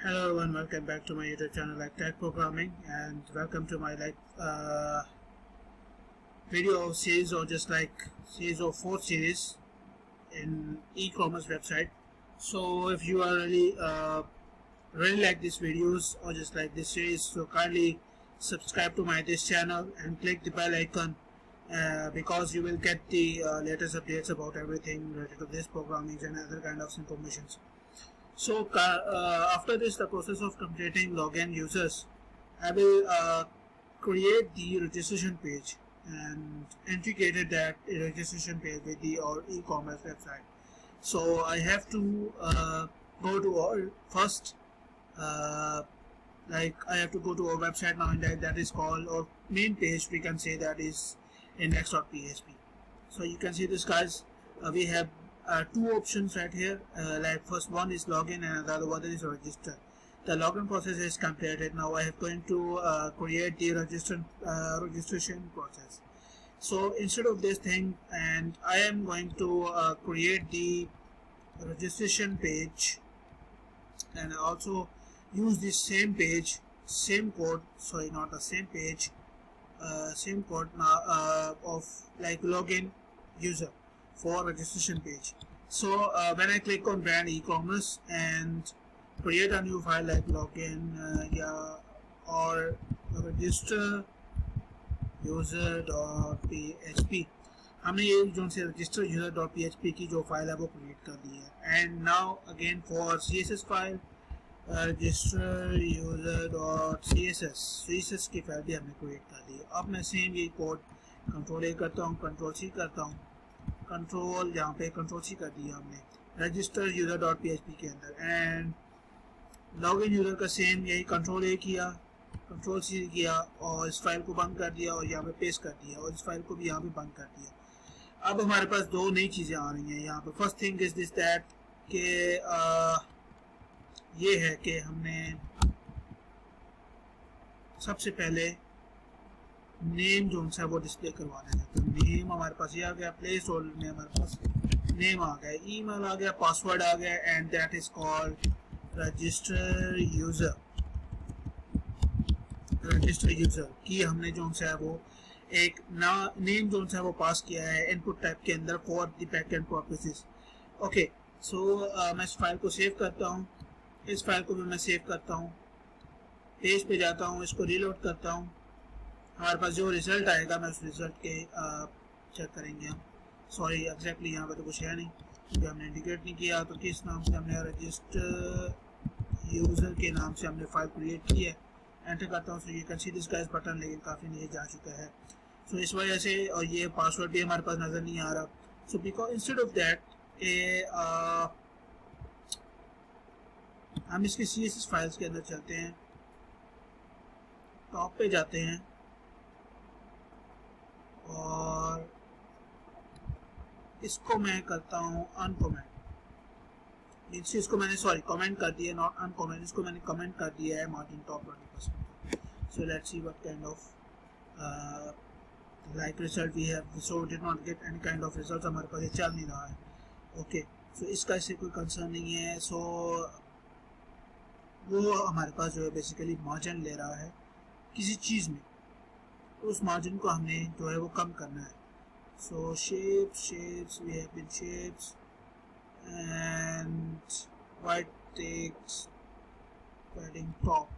Hello everyone, welcome back to my YouTube channel like Tech Programming, and welcome to my video series, or just like series of 4 series in e-commerce website. So if you are really like these videos or just like this series, so kindly subscribe to my this channel and click the bell icon because you will get the latest updates about everything related to this programming and other kind of informations. So after this, the process of completing login users, I will create the registration page and integrated that registration page with the our e-commerce website. So I have to go to our first, I have to go to our website now, and that is called our main page. We can say that is index.php. So you can see this, guys. We have two options right here. Like first one is login and the other one is register. The login process is completed. Now I am going to create the registration process. So instead of this thing, and I am going to create the registration page, and also use this same page, same code. Sorry, not the same page, same code now of like login user for registration page. So when I click on brand e-commerce and create a new file like login or register user.php, हमने ये जो से register user.php की जो file है वो create कर दी है. And now again for css file register user.css की फाइल भी हमने क्रिएट कर दी है. अब मैं सेम ये कोड कंट्रोल ए करता हूँ, कंट्रोल सी करता हूँ, कंट्रोल यहाँ पे कंट्रोल सी कर दिया हमने रजिस्टर यूजर.php के अंदर, एंड लॉगिन यूजर का सेम यही कंट्रोल ए किया, कंट्रोल सी किया और इस फाइल को बंद कर दिया और यहाँ पे पेस्ट कर दिया और इस फाइल को भी यहाँ पे बंद कर दिया. अब हमारे पास दो नई चीज़ें आ रही हैं यहाँ पे. First thing is this that के ये है कि हमने सबसे पहले नेम जो है वो डिस्प्ले करवाना है. तो नेम हमारे पास ये आ गया, प्लेस होल्डर में हमारे पास नेम आ गया, ईमेल आ गया, पासवर्ड आ गया, and that is called register user. Register user की हमने जो है वो एक नेम जो है वो पास किया है इनपुट टाइप के अंदर for the backend purposes. Okay, so मैं इस फाइल को सेव करता हूँ. इस फाइल को भी मैं सेव करता हूँ, पेज पे जाता हूँ, इसको रीलोड करता हूँ. हमारे पास जो रिजल्ट आएगा मैं उस रिजल्ट के चेक करेंगे हम. सॉरी, एग्जैक्टली यहाँ पे तो कुछ है नहीं क्योंकि हमने इंडिकेट नहीं किया. तो किस नाम से हमने रजिस्टर यूज़र के नाम से हमने फाइल क्रिएट की है. एंटर करता हूँ. सो ये can see this guys button, लेकिन काफ़ी नीचे जा चुका है. सो इस वजह से, और ये पासवर्ड भी हमारे पास नज़र नहीं आ रहा. So because instead of that हम इसके CSS फाइल्स के अंदर चलते हैं, टॉप पे जाते हैं और इसको मैं करता हूँ अनकमेंट. इसको मैंने कमेंट कर दिया, नॉट अनकमेंट. इसको मैंने कमेंट कर दिया है margin top 20%. So let's see what kind of like result we have. So did not get any kind of result. हमारे पास ये चल नहीं रहा है. ओके, सो इसका इससे कोई कंसर्न नहीं है. सो वो हमारे पास जो है बेसिकली मार्जिन ले रहा है किसी चीज़ में, उस मार्जिन को हमने जो है वो कम करना है. So shapes we have in shapes and white text padding top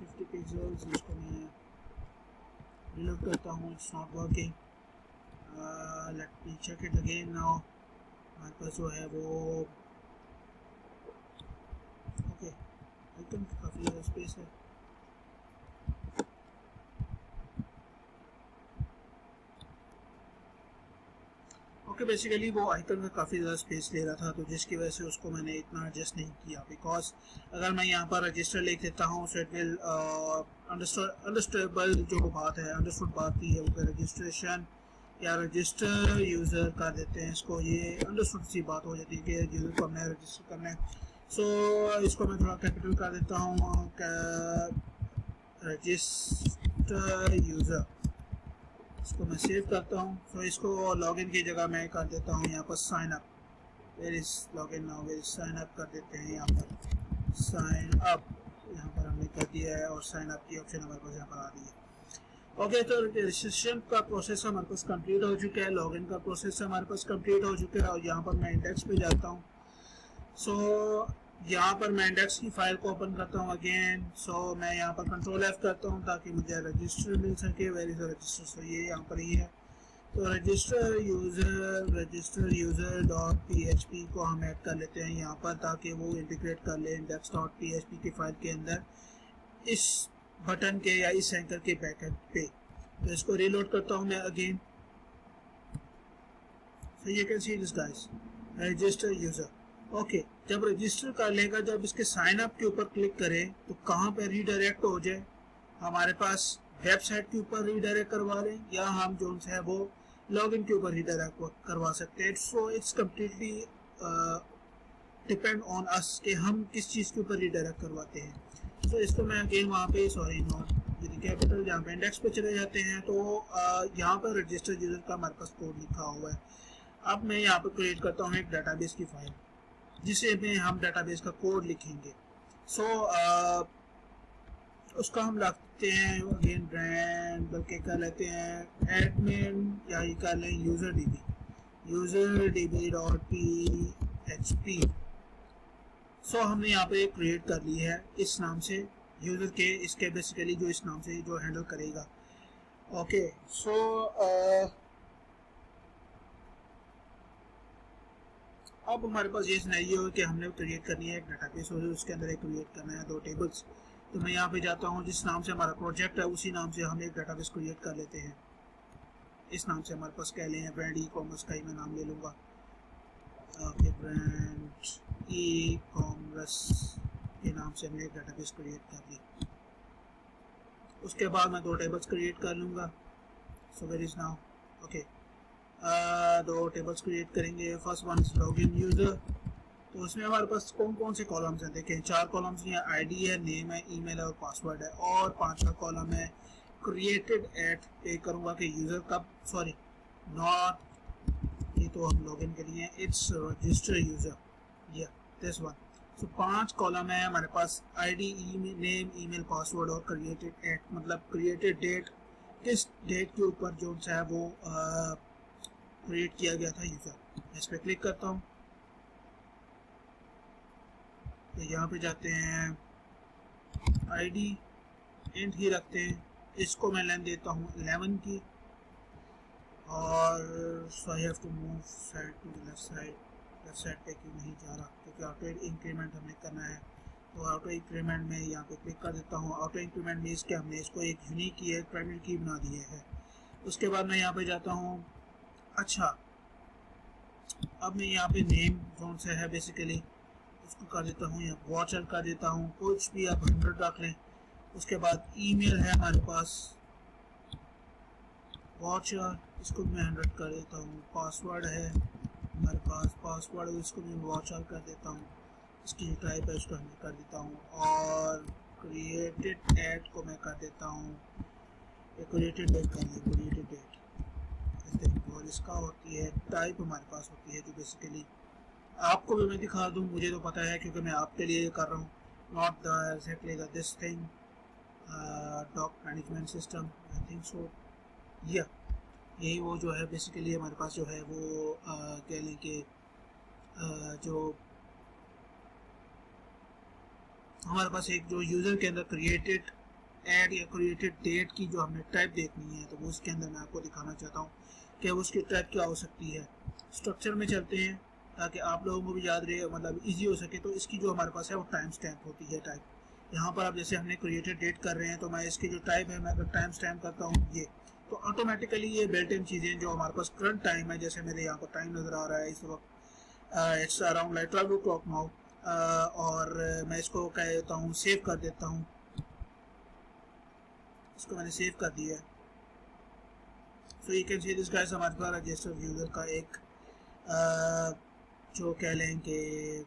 50 pixels. इसको मैं रिलोड करता हूँ. It's not working. Let me check it again. Now हमारे पास जो है वो ओके, आइकन काफ़ी ज़्यादा स्पेस है. ओके, बेसिकली वो आइकन का काफ़ी ज़्यादा स्पेस ले रहा था, तो जिसकी वजह से उसको मैंने इतना एडजस्ट नहीं किया. बिकॉज अगर मैं यहाँ पर रजिस्टर लिख देता हूँ सो इट विल अंडरस्टैंडेबल जो बात है, अंडरस्टूड बात ही है वो रजिस्ट्रेशन या रजिस्टर यूज़र कर देते हैं इसको. ये अंडरस्टूड सी बात हो जाती है कि यूज़र को हमने रजिस्टर करना है. सो इसको मैं थोड़ा कैपिटल कर देता हूँ, रजिस्टर यूज़र. इसको मैं सेव करता हूँ. सो इसको लॉगिन की जगह मैं कर देता हूँ यहाँ पर sign up. Where is login now, where is sign up कर देते हैं यहाँ पर. साइन अप, यहाँ पर हमने कर दिया है और साइन अप की ऑप्शन हमारे पास यहाँ पर आ रही है। ओके, तो रजिस्ट्रेशन का प्रोसेस हमारे पास कंप्लीट हो चुका है, लॉगिन का प्रोसेस हमारे पास कंप्लीट हो चुका है और यहाँ पर मैं इंडेक्स पे जाता हूँ। सो यहाँ पर मैं इंडेक्स की फाइल को ओपन करता हूँ अगेन। सो मैं यहाँ पर कंट्रोल F करता हूँ ताकि मुझे रजिस्टर मिल सके। वेयर इज रजिस्टर, सो ये यहाँ पर ही है। तो रजिस्टर यूज़र डॉट PHP को हम ऐड कर लेते हैं यहाँ पर ताकि वो इंटीग्रेट कर ले इंडेक्स डॉट PHP की फाइल के अंदर इस बटन के या इस एंकर के बैकएंड पे। तो इसको रीलोड करता हूँ मैं again. So you can see this guys, register user. Okay, जब रजिस्टर कर लेगा, जब इसके साइन अप के ऊपर क्लिक करें तो कहाँ पे रीडायरेक्ट हो जाए, हमारे पास वेबसाइट के ऊपर रीडायरेक्ट करवा लें या हम जो है वो लॉगिन के ऊपर रीडायरेक्ट करवा सकते हैं। So it's completely depend on us कि हम किस चीज़ के ऊपर रीडायरेक्ट करवाते हैं। तो इसको मैं अगेन वहाँ पे सॉरी नॉट यदि कैपिटल जहाँ पे इंडेक्स पे चले जाते हैं तो यहाँ पर रजिस्टर यूज़र का हमारे पास कोड लिखा हुआ है। अब मैं यहाँ पर क्रिएट करता हूँ एक डाटाबेस की फाइल जिसे में हम डाटाबेस का कोड लिखेंगे। सो उसका हम रखते हैं अगेन ब्रांड, बल्कि कर लेते हैं एडमिन या ये कर लें यूज़र डीबी डॉट PHP। सो हमने यहाँ पे क्रिएट कर ली है इस नाम से यूज़र के, इसके बेसिकली जो इस नाम से जो हैंडल करेगा। ओके, सो अब हमारे पास ये सिनेरियो है कि हमने क्रिएट करनी है एक डाटाबेस और उसके अंदर एक क्रिएट करना है 2 टेबल्स। तो मैं यहाँ पे जाता हूँ, जिस नाम से हमारा प्रोजेक्ट है उसी नाम से हम एक डाटाबेस क्रिएट कर लेते हैं। इस नाम से हमारे पास कह लें ब्रांड ई-कॉमर्स का ही मैं नाम ले लूँगा। ओके, ब्रांड ई-कॉमर्स के नाम से हमने एक डाटाबेस क्रिएट कर ली। उसके बाद मैं 2 टेबल्स क्रिएट कर लूँगा। So where is now okay, 2 tables create करेंगे। First one is login user. तो उसमें हमारे पास कौन कौन से कॉलम्स हैं, देखें 4 कॉलम्स हैं, आईडी है, नेम है, ईमेल है और पासवर्ड है। और 5वां कॉलम है क्रिएटेड एट पे करूँगा कि यूज़र कब, सॉरी नॉट, ये तो हम लॉगिन के लिए, इट्स रजिस्टर यूज़र, या दिस वन। सो 5 कॉलम है हमारे पास, आईडी, नेम, ईमेल, पासवर्ड और क्रिएटेड एट, मतलब क्रिएटेड डेट, किस डेट के ऊपर जो है वो क्रिएट किया गया था यूज़र। इस पर क्लिक करता हूँ तो यहाँ पे जाते हैं, आईडी इंट ही रखते हैं, इसको मैं लेन देता हूँ 11 की। और so I have to move side to left side पे क्यों नहीं जा रहा, क्योंकि ऑटो इंक्रीमेंट हमें करना है। तो ऑटो इंक्रीमेंट में यहाँ पे क्लिक कर देता हूँ। ऑटो इंक्रीमेंट में इसके हमने इसको एक यूनिक की है, प्राइमरी की बना दी है। उसके बाद मैं यहाँ पे जाता हूँ। अच्छा, अब मैं यहाँ पे नेम जोन से है बेसिकली उसको कर देता हूँ, या वॉचर कर देता हूँ, कुछ भी आप 100 रख लें। उसके बाद ईमेल है हमारे पास, वॉचर, इसको मैं 100 कर देता हूँ। पासवर्ड है हमारे पास, पासवर्ड इसको मैं वॉचर कर देता हूँ। इसकी टाइप है उसको मैं कर देता हूँ। और क्रिएटेड एड को मैं कर देता हूँ, क्रिएटेड डेट कर दिया, क्रिएटेड डेट। और इसका होती है टाइप हमारे पास होती है जो बेसिकली आपको भी मैं दिखा दूँ, मुझे तो पता है क्योंकि मैं आपके लिए कर रहा हूँ। Not the exactly this thing, doc management system, I think so, या यही वो जो है बेसिकली हमारे पास जो है वो कह लें कि जो हमारे पास एक जो यूज़र के अंदर क्रिएटेड एड या क्रिएटेड डेट की जो हमने टाइप देखनी है, तो वो उसके अंदर मैं आपको दिखाना चाहता हूँ कि उसकी टाइप क्या हो सकती है। स्ट्रक्चर में चलते हैं ताकि आप लोगों को भी याद रहे, मतलब इजी हो सके। तो इसकी जो हमारे पास है वो टाइम स्टैम्प होती है टाइप। यहाँ पर आप जैसे हमने क्रिएटेड डेट कर रहे हैं तो मैं इसकी जो टाइप है मैं अगर टाइम स्टैम्प करता हूँ ये, तो ऑटोमेटिकली ये बिल्ट इन चीज़ें जो हमारे पास करंट टाइम है, जैसे मेरे यहाँ पर टाइम नज़र आ रहा है इस वक्त it's around like 12 o'clock now, और मैं इसको कहता हूँ सेव कर देता हूँ। इसको मैंने सेव कर दिया है। So you can see this guys, हमारे पास रजिस्टर यूज़र का एक जो कह लें कि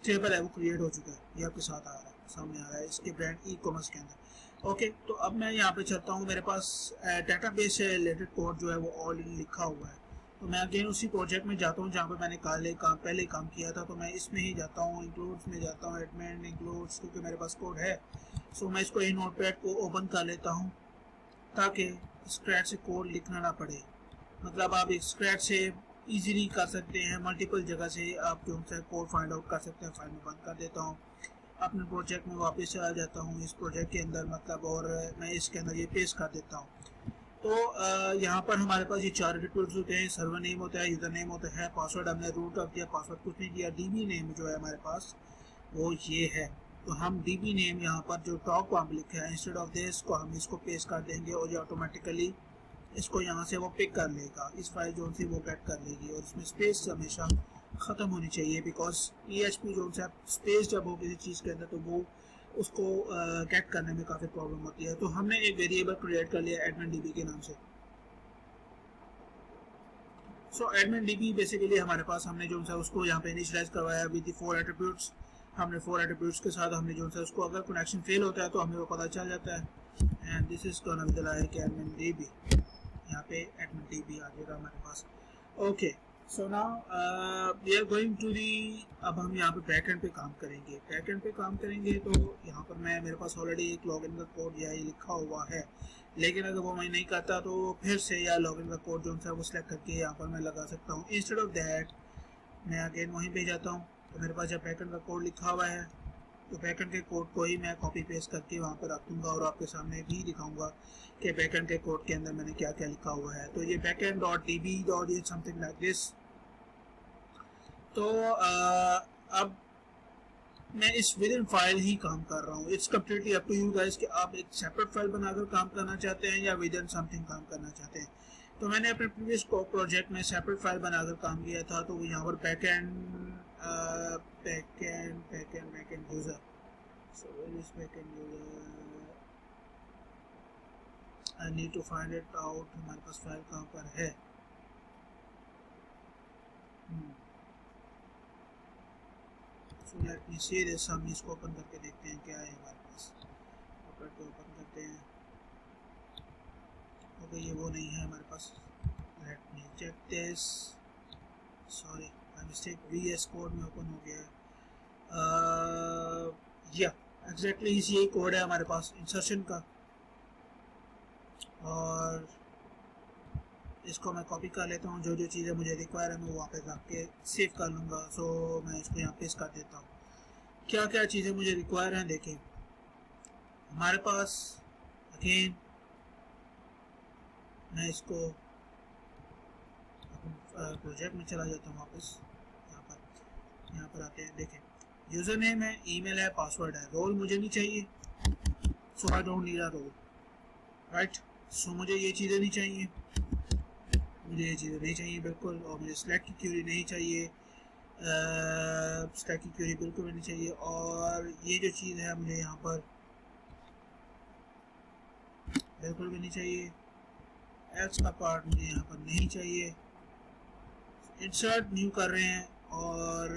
टेबल है वो क्रिएट हो चुका है। ये आपके साथ आ रहा है, सामने आ रहा है इसके ब्रांड ई-कॉमर्स के अंदर। ओके, तो अब मैं यहाँ पे चलता हूँ, मेरे पास डेटाबेस से रिलेटेड कोड जो है वो ऑलरेडी लिखा हुआ है। तो मैं अगेन उसी प्रोजेक्ट में जाता हूँ जहाँ पर मैंने पहले काम किया था, तो मैं इसमें ही जाता हूँ, इंक्लूड्स में जाता हूँ, एडमिन इंक्लूड्स, क्योंकि मेरे पास कोड है। सो मैं इसको इन नोटपैड को ओपन कर लेता हूँ ताकि स्क्रैच से कोड लिखना ना पड़े। मतलब आप एक स्क्रैच से इजीली कर सकते हैं, मल्टीपल जगह से आप जो है कोड फाइंड आउट कर सकते हैं। फाइल में बंद कर देता हूँ, अपने प्रोजेक्ट में वापस आ जाता हूँ, इस प्रोजेक्ट के अंदर मतलब, और मैं इसके अंदर ये पेस्ट कर देता हूँ। तो यहाँ पर हमारे पास ये 4 एट्रीब्यूट्स होते हैं। सर्वर नेम होता है, यूजर नेम होता है, पासवर्ड हमने रूट रख दिया, पासवर्ड कुछ नहीं दिया। डीबी नेम जो है हमारे पास वो ये है, तो हम डीबी नेम यहाँ पर जो टॉप वहाँ पर लिखा है, इंस्टेड ऑफ दिस को हम इसको पेस्ट कर देंगे और ये ऑटोमेटिकली इसको यहाँ से वो पिक कर लेगा, इस फाइल जो सी वो गेट कर लेगी। और इसमें स्पेस हमेशा ख़त्म होनी चाहिए, बिकॉज PHP जो है स्पेस जब हो किसी चीज़ के अंदर तो वो उसको गेट करने में काफ़ी प्रॉब्लम होती है। तो हमने एक वेरिएबल क्रिएट कर लिया एडमिन डीबी के नाम से। सो एडमिन डीबी बेसिकली हमारे पास हमने जो है उसको यहाँ पे इनिशियलाइज करवाया विद द 4 एट्रीब्यूट्स। हमने 4 एट्रीब्यूट्स के साथ हमने जो है उसको, अगर कनेक्शन फेल होता है तो हमें वो पता चल जाता है। And this is gonna be the like admin DB, यहाँ पे एडमिन डीबी आ जाएगा हमारे पास। Okay, so now we are going to the, अब हम यहाँ पे बैकएंड पे काम करेंगे। बैकएंड पे काम करेंगे तो यहाँ पर मेरे पास ऑलरेडी एक लॉगिन का कोड या लिखा हुआ है, लेकिन अगर वो मैं नहीं करता तो फिर से या लॉगिन का कोड जो है वो सिलेक्ट करके यहाँ पर मैं लगा सकता हूँ। इंस्टेड ऑफ दैट मैं अगेन वहीं पे जाता हूँ, तो मेरे पास जब बैकएंड का कोड लिखा हुआ है तो बैकएंड के कोड को ही मैं कॉपी पेस्ट करके वहाँ पर रख दूँगा और आपके सामने भी दिखाऊंगा कि बैकएंड के कोड के अंदर मैंने क्या क्या लिखा हुआ है। तो ये बैकएंड डॉट डीबी डॉट ये समथिंग लाइक दिस। तो अब मैं इस विद इन फाइल ही काम कर रहा हूँ। It's completely up to you guys कि आप एक सेपरेट फाइल बनाकर काम करना चाहते हैं या विद इन समथिंग काम करना चाहते हैं। तो मैंने अपने प्रीवियस प्रोजेक्ट में सेपरेट फाइल बनाकर काम किया था, तो यहाँ पर backend user, so where is backend user, I need to find it out. हमारे पास फाइल कहाँ पर है? Let me see this. हम इसको ओपन करके देखते हैं क्या है हमारे पास। ओपन करते हैं। ओके, ये वो नहीं है हमारे पास। Let me check this. Sorry my mistake, VS code में ओपन हो गया है। या एग्जैक्टली यही कोड है हमारे पास इंसर्शन का, और इसको मैं कॉपी कर लेता हूँ। जो जो चीज़ें मुझे रिक्वायर है मैं वहाँ पे रख के सेव कर लूँगा। सो मैं इसको यहाँ पेस्ट कर देता हूँ। क्या क्या चीज़ें मुझे रिक्वायर हैं देखें। हमारे पास अगेन मैं इसको प्रोजेक्ट में चला जाता हूँ वापस। यहाँ पर आते हैं, देखें यूज़र नेम है, ईमेल है, पासवर्ड है, रोल मुझे नहीं चाहिए। So I don't need a role, right. सो मुझे ये चीज़ें नहीं चाहिए, मुझे ये चीज़ें नहीं चाहिए बिल्कुल। और मुझे स्लैक की क्यूरी नहीं चाहिए, स्लैक की क्यूरी बिल्कुल भी नहीं चाहिए। और ये जो चीज़ है मुझे यहाँ पर बिल्कुल भी नहीं चाहिए। एल्स का पार्ट मुझे यहाँ पर नहीं चाहिए। इंसर्ट न्यू कर रहे हैं, और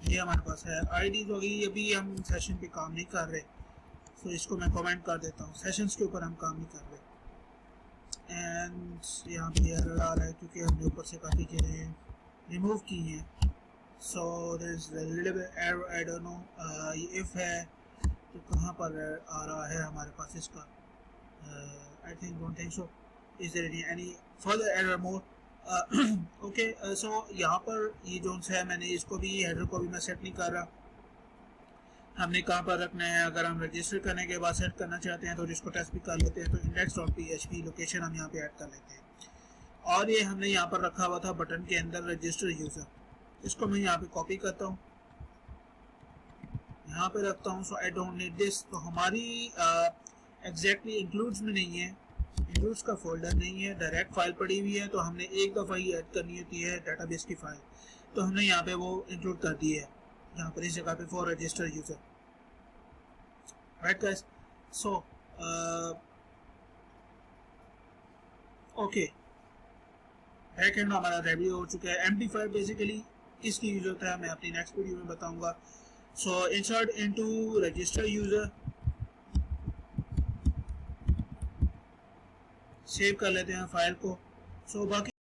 ये हमारे पास है। आईडी होगी, अभी हम सेशन पे काम नहीं कर रहे, तो इसको मैं कमेंट कर देता हूँ। सेशंस के ऊपर हम काम नहीं कर रहे। एंड यहाँ पे एरर आ रहा है क्योंकि हमने ऊपर से काफ़ी चीज़ें रिमूव की हैं। So there is a little bit error, I don't know ये इफ है तो कहाँ पर आ रहा है हमारे पास इसका। I don't think so is there any further error more. Okay, so यहाँ पर ये जो है मैंने इसको भी, हेडर को भी मैं सेट नहीं कर रहा। हमने कहाँ पर रखना है, अगर हम रजिस्टर करने के बाद सेट करना चाहते हैं तो इसको टेस्ट भी कर लेते हैं। तो index.php लोकेशन हम यहाँ पे ऐड कर लेते हैं। और ये हमने यहाँ पर रखा हुआ था बटन के अंदर रजिस्टर यूज़र, इसको मैं यहाँ पे कॉपी करता हूँ, यहाँ पे रखता हूँ। सो आई डोंट नीड दिस। तो हमारी एग्जैक्टली इंक्लूड्स में नहीं है, इंक्लूड्स का फोल्डर नहीं है, डायरेक्ट फाइल पड़ी हुई है। तो हमने एक दफ़ा ही ऐड करनी होती है डाटाबेस की फाइल, तो हमने यहाँ पे वो इंक्लूड कर दी है यहाँ पर इस जगह पे for register user, right guys. So okay, backend हमारा रेडी हो चुका है। MD5 बेसिकली किसकी यूज होता है मैं अपनी नेक्स्ट वीडियो में बताऊंगा। So insert into register user, save कर लेते हैं फाइल को। सो बाकी